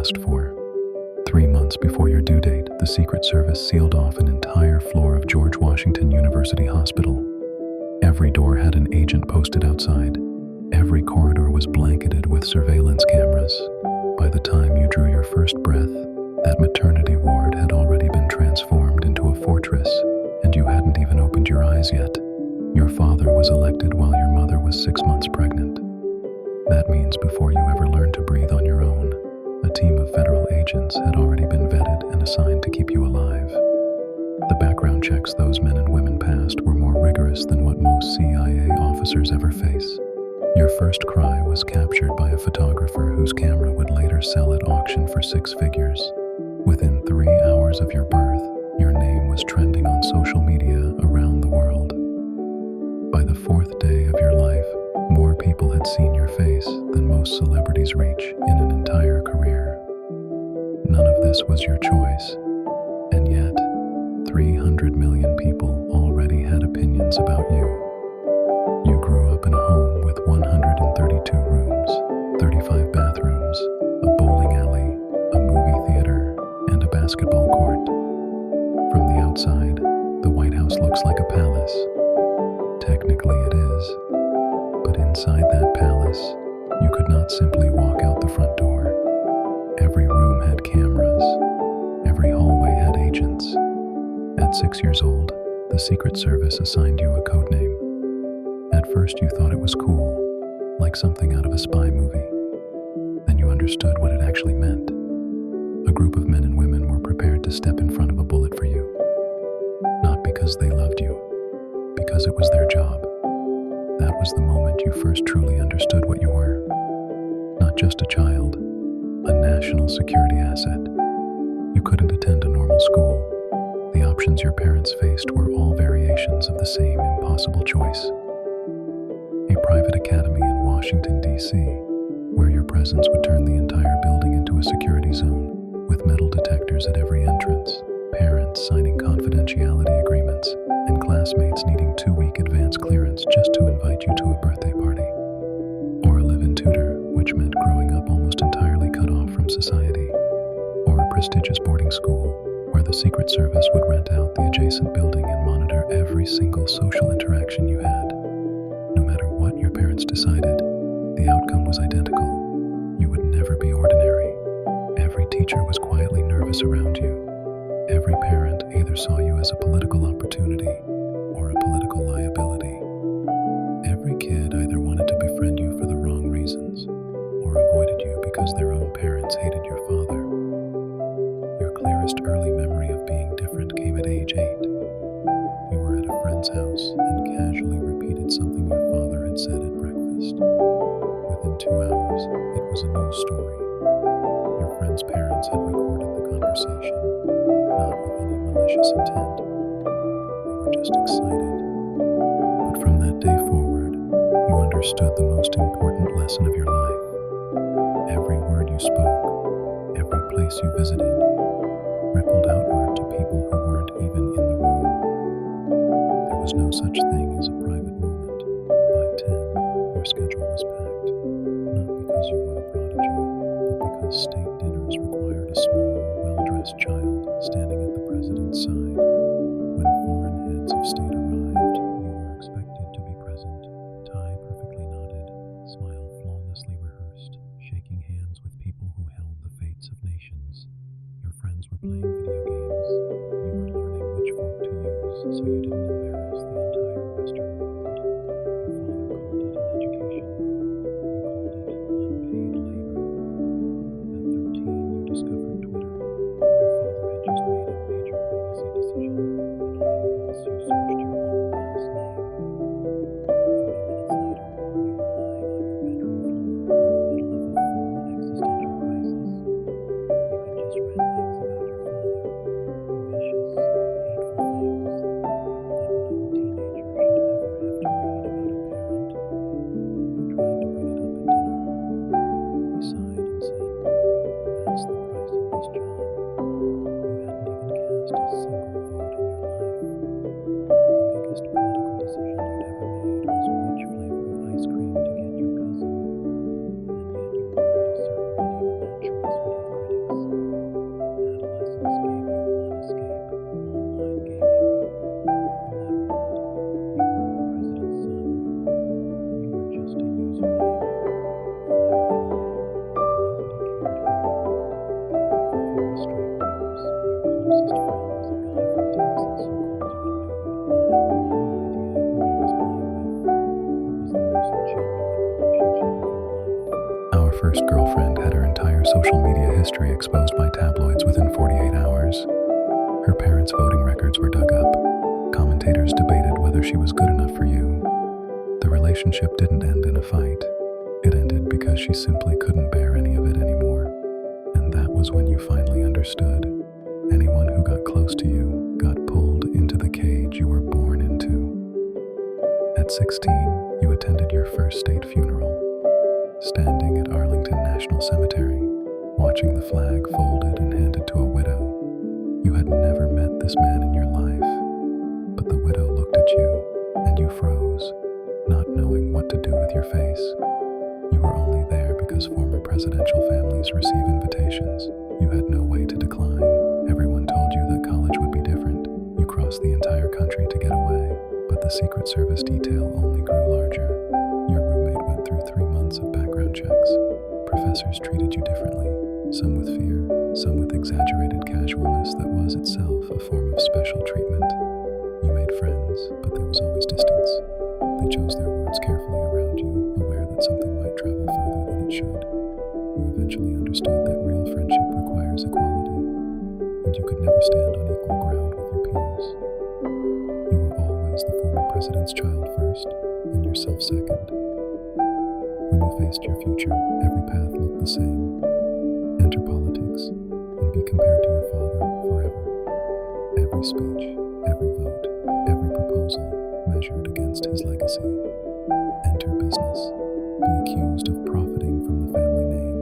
asked for. 3 months before your due date, the Secret Service sealed off an entire floor of George Washington University Hospital. Every door had an agent posted outside. Every corridor was blanketed with surveillance cameras. By the time you drew your first breath, that maternity ward had already been transformed into a fortress, and you hadn't even opened your eyes yet. Your father was elected while your mother was 6 months pregnant. That means before you ever learned to breathe on your own, a team of federal agents had already been vetted and assigned to keep you alive. The background checks those men and women passed were more rigorous than what most CIA officers ever face. Your first cry was captured by a photographer whose camera would later sell at auction for 6 figures. Within 3 hours of your birth, your name was trending on social media around the world. By the 4th day of your life, more people had seen your face than most celebrities reach in an entire career. None of this was your choice, and yet, 300 million people already had opinions about you. You grew up in a home with 132 rooms, 35 bathrooms, a bowling alley, a movie theater, and a basketball court. From the outside, the White House looks like a palace. Technically it is, but inside that palace, you could not simply walk out the front door. Every room had cameras. Every hallway had agents. At 6 years old, the Secret Service assigned you a code name. At first you thought it was cool, like something out of a spy movie. Then you understood what it actually meant. A group of men and women were prepared to step in front of a bullet for you. Not because they loved you, because it was their job. That was the moment you first truly understood what you were. Not just a child, a national security asset. You couldn't attend a normal school. The options your parents faced were all variations of the same impossible choice. A private academy in Washington, D.C., where your presence would turn the entire building into a security zone, with metal detectors at every entrance, parents signing confidentiality agreements, and classmates needing 2-week advance clearance just to invite you to a birthday party. Or a live-in tutor, which meant growing up almost entirely cut off from society. Or a prestigious boarding school, where the Secret Service would rent out the adjacent building and monitor every single social interaction you had. No matter what your parents decided, the outcome was identical. You would never be ordinary. Every teacher was quietly nervous around you. Every parent either saw you as a political opportunity or a political liability. Every kid either wanted to befriend you for the wrong reasons or avoided you because their own parents hated your father. Your clearest early memory of being different came at age 8. You were at a friend's house and casually repeated something your father had said at breakfast. Within 2 hours, it was a news story. Your friend's parents had recorded the conversation, not with any malicious intent. They were just excited. But from that day forward, you understood the most important lesson of your life. Every word you spoke, every place you visited, rippled outward to people who weren't even in the room. There was no such thing as a private moment. By 10, your schedule was packed, not because you were a prodigy, but because state dinners required a small, well-dressed child standing at the president's side. When foreign heads of state arrived, you were expected to be present, tie perfectly knotted, smile flawlessly rehearsed, shaking hands with people who held the fates of nations. Your friends were playing video games. You were learning which fork to use so you didn't embarrass the entire Western world. Your father called it an education. You called it unpaid labor. At 13, you discovered Twitter. Your father had just made a major policy decision, and on impulse you searched your own last name. 40 minutes later, you were lying on your bedroom floor in the middle of a full existential crisis. You had just read things about your father, first girlfriend had her entire social media history exposed by tabloids within 48 hours. Her parents' voting records were dug up. Commentators debated whether she was good enough for you. The relationship didn't end in a fight. It ended because she simply couldn't bear any of it anymore. And that was when you finally understood. Anyone who got close to you got pulled into the cage you were born into. At 16, you attended your first state funeral. Standing at Arlington National Cemetery, watching the flag folded and handed to a widow. You had never met this man in your life, but the widow looked at you, and you froze, not knowing what to do with your face. You were only there because former presidential families receive invitations. You had no way to decline. Everyone told you that college would be different. You crossed the entire country to get away, but the Secret Service detail only grew larger. Your roommate went through 3 months of background checks. Professors treated you differently, some with fear, some with exaggerated casualness that was itself a form of special treatment. You made friends, but there was always distance. They chose their words carefully around you, aware that something might travel further than it should. You eventually understood that real friendship requires equality, and you could never stand on equal ground with your peers. You were always the former president's child first, and yourself second. When you faced your future, every path looked the same. Enter politics, and be compared to your father forever. Every speech, every vote, every proposal measured against his legacy. Enter business, be accused of profiting from the family name.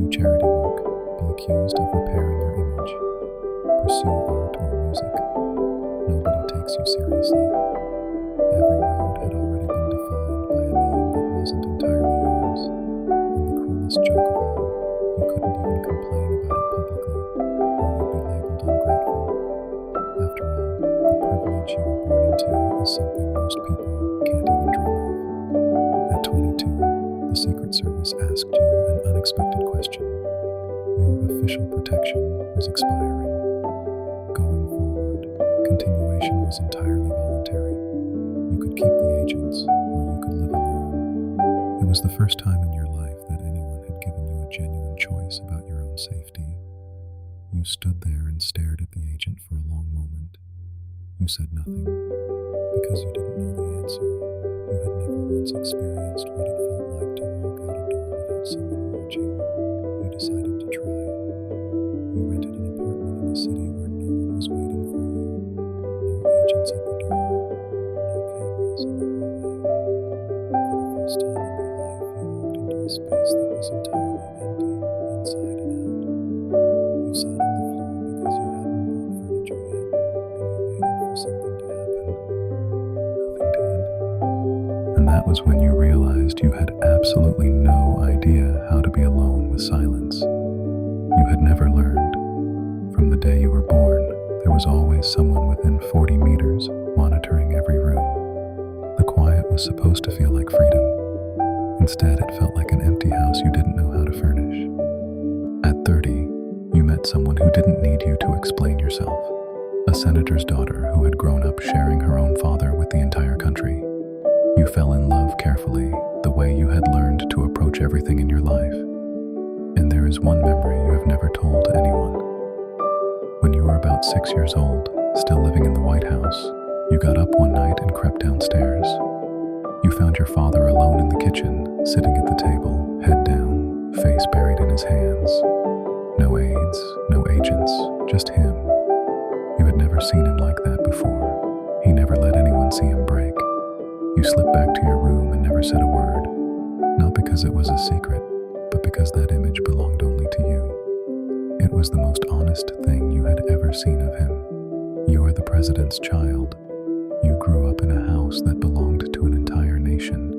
Do charity work, be accused of repairing your image. Pursue art or music. Nobody takes you seriously. Every road had already been defined by a name that wasn't entirely yours. And the cruelest joke of all, you couldn't even complain about it publicly, or you'd be labeled ungrateful. After all, the privilege you were born into is something most people can't even dream of. At 22, the Secret Service asked you an unexpected question. Your official protection was expiring. Going forward, continuation was entirely voluntary. You could keep the agents, or you could live alone. It was the first time in your life that anyone had given you a genuine choice about your own safety. You stood there and stared at the agent for a long moment. You said nothing, because you didn't know the answer. You had never once experienced what it felt like to walk out a door without someone watching. You decided to try. You rented an apartment in a city where no one was waiting for you. No agents at the door. No cameras in the hallway. For the first time in your life, you walked into a space that was entirely empty, inside and out. You sat on the floor because you hadn't bought furniture yet, and you waited for something to happen. Nothing did. And that was when you realized you had absolutely no idea how to be alone with silence. You had never learned. From the day you were born, there was always someone within 40 meters monitoring every room. The quiet was supposed to feel like freedom. Instead, it felt like an empty house you didn't know how to furnish. At 30, you met someone who didn't need you to explain yourself. A senator's daughter who had grown up sharing her own father with the entire country. You fell in love carefully, the way you had learned to approach everything in your life. And there is one memory you have never told anyone. When you were about 6 years old, still living in the White House, you got up one night and crept downstairs. You found your father alone in the kitchen, sitting at the table, head down, face buried in his hands. No aides, no agents, just him. You had never seen him like that before. He never let anyone see him break. You slipped back to your room and never said a word. Not because it was a secret, but because that image belonged only to you. It was the most honest thing you had ever seen of him. You are the president's child. You grew up in a house that belonged to an entire nation.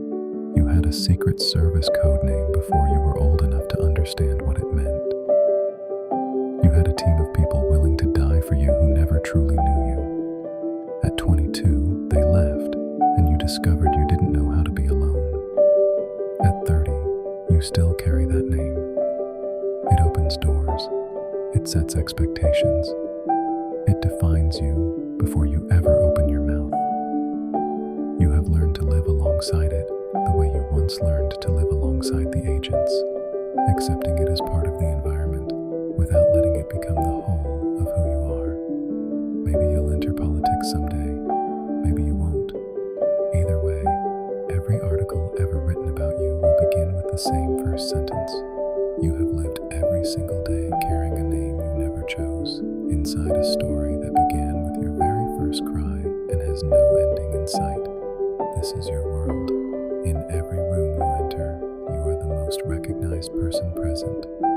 You had a Secret Service code name before you were old enough to understand what it meant. You had a team of people willing to die for you who never truly knew you. At 22, they left, and you discovered you didn't know how to be alone. At 30, you still carry that name. It opens doors. It sets expectations. It defines you before you ever open your mouth. You have learned to live alongside it the way you once learned to live alongside the agents. accepting it as part of the environment without letting it become the whole of who you are. Maybe you'll enter politics someday, maybe you won't. Either way, every article ever written about you will begin with the same first sentence. You have lived every single day carrying a name you never chose, inside a story that began with your very first cry and has no ending in sight. This is your world. In every room you enter, you are the most recognized person present.